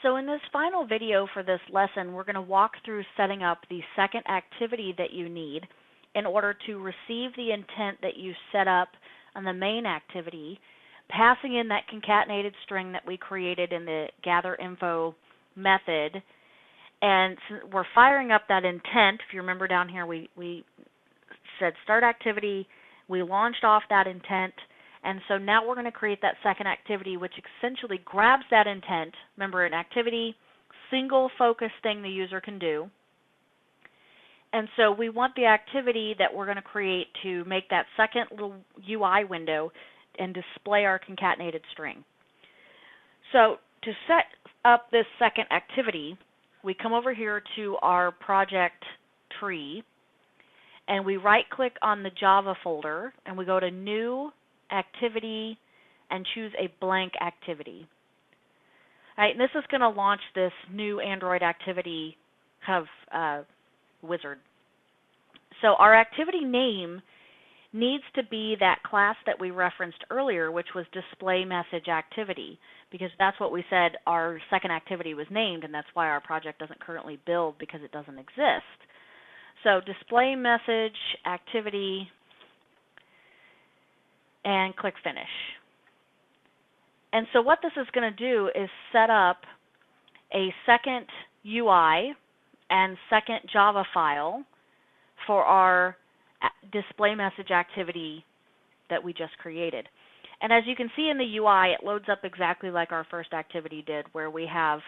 So in this final video for this lesson, we're going to walk through setting up the second activity that you need in order to receive the intent that you set up on the main activity, passing in that concatenated string that we created in the gather info method. And we're firing up that intent. If you remember down here, we said start activity, we launched off that intent, and so now we're going to create that second activity, which essentially grabs that intent. Remember, an activity, single focus thing the user can do. And so we want the activity that we're going to create to make that second little UI window and display our concatenated string. So to set up this second activity, we come over here to our project tree, and we right-click on the Java folder, and we go to New Activity and choose a blank activity. All right, and this is going to launch this new Android activity kind of wizard. So our activity name needs to be that class that we referenced earlier, which was display message activity, because that's what we said our second activity was named, and that's why our project doesn't currently build, because it doesn't exist. So display message activity, and click Finish. And so what this is going to do is set up a second UI and second Java file for our display message activity that we just created. And as you can see in the UI, it loads up exactly like our first activity did, where we have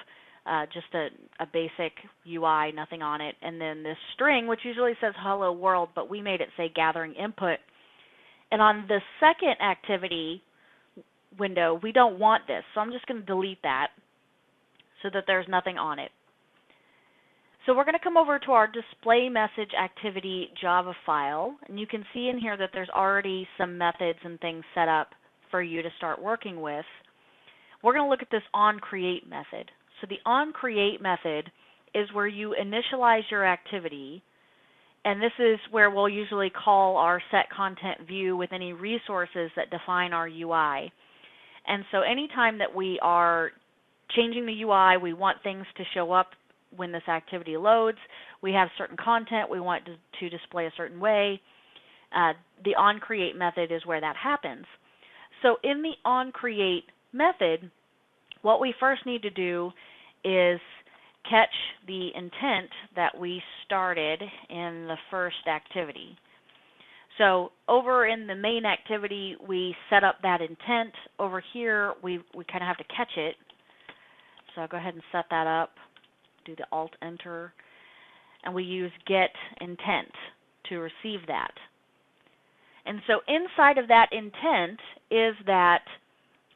just a basic UI, nothing on it, and then this string, which usually says hello world, but we made it say gathering input. And on the second activity window, we don't want this, so I'm just going to delete that so that there's nothing on it. So we're going to come over to our display message activity Java file, and you can see in here that there's already some methods and things set up for you to start working with. We're going to look at this Oncreate method. So the Oncreate method is where you initialize your activity, and this is where we'll usually call our set content view with any resources that define our UI. And so anytime that we are changing the UI, we want things to show up when this activity loads. We have certain content we want to display a certain way. The Oncreate method is where that happens. So in the Oncreate method, what we first need to do is catch the intent that we started in the first activity. So over in the main activity, we set up that intent. Over here, we kind of have to catch it. So I'll go ahead and set that up, do the Alt-Enter, and we use get intent to receive that. And so inside of that intent is that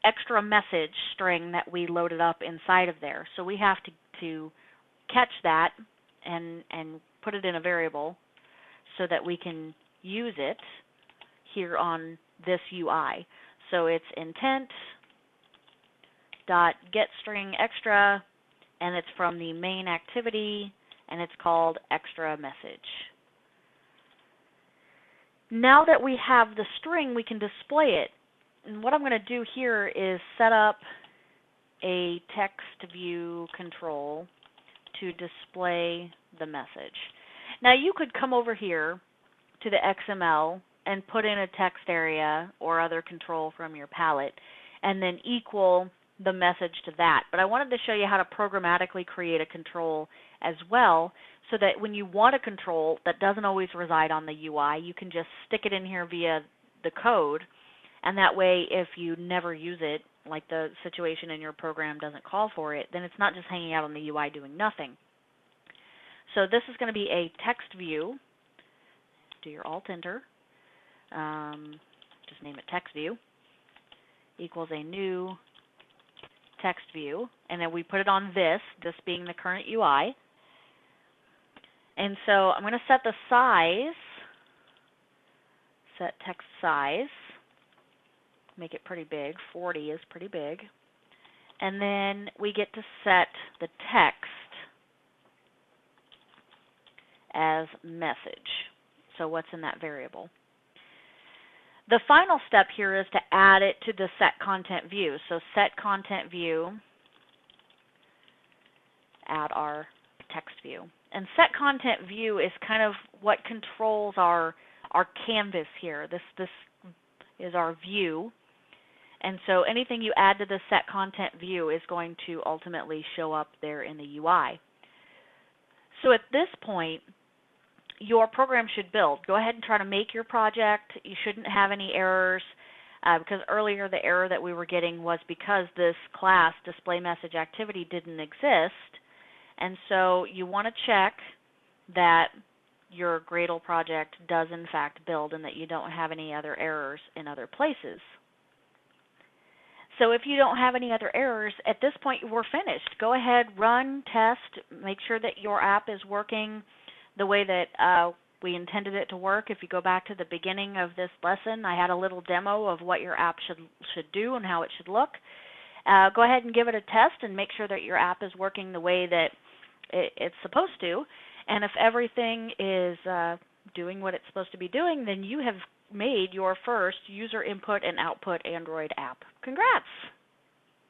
extra message string that we loaded up inside of there. So we have to catch that and put it in a variable so that we can use it here on this UI. So it's intent dot get string extra, and it's from the main activity, and it's called extra message. Now that we have the string, we can display it. And what I'm going to do here is set up a text view control to display the message. Now you could come over here to the XML and put in a text area or other control from your palette and then equal the message to that. But I wanted to show you how to programmatically create a control as well, so that when you want a control that doesn't always reside on the UI, you can just stick it in here via the code, and that way if you never use it, like the situation in your program doesn't call for it, then it's not just hanging out on the UI doing nothing. So this is going to be a text view. Do your Alt-Enter. Just name it text view. Equals a new text view. And then we put it on this being the current UI. And so I'm going to set the size, set text size, make it pretty big. 40 is pretty big. And then we get to set the text as message. So what's in that variable? The final step here is to add it to the set content view. So set content view add our text view. And set content view is kind of what controls our canvas here. This is our view. And so anything you add to the set content view is going to ultimately show up there in the UI. So at this point, your program should build. Go ahead and try to make your project. You shouldn't have any errors because earlier the error that we were getting was because this class display message activity didn't exist. And so you want to check that your Gradle project does in fact build and that you don't have any other errors in other places. So if you don't have any other errors, at this point we're finished. Go ahead, run, test, make sure that your app is working the way that we intended it to work. If you go back to the beginning of this lesson, I had a little demo of what your app should do and how it should look. Go ahead and give it a test and make sure that your app is working the way that it's supposed to. And if everything is doing what it's supposed to be doing, then you have made your first user input and output Android app. Congrats!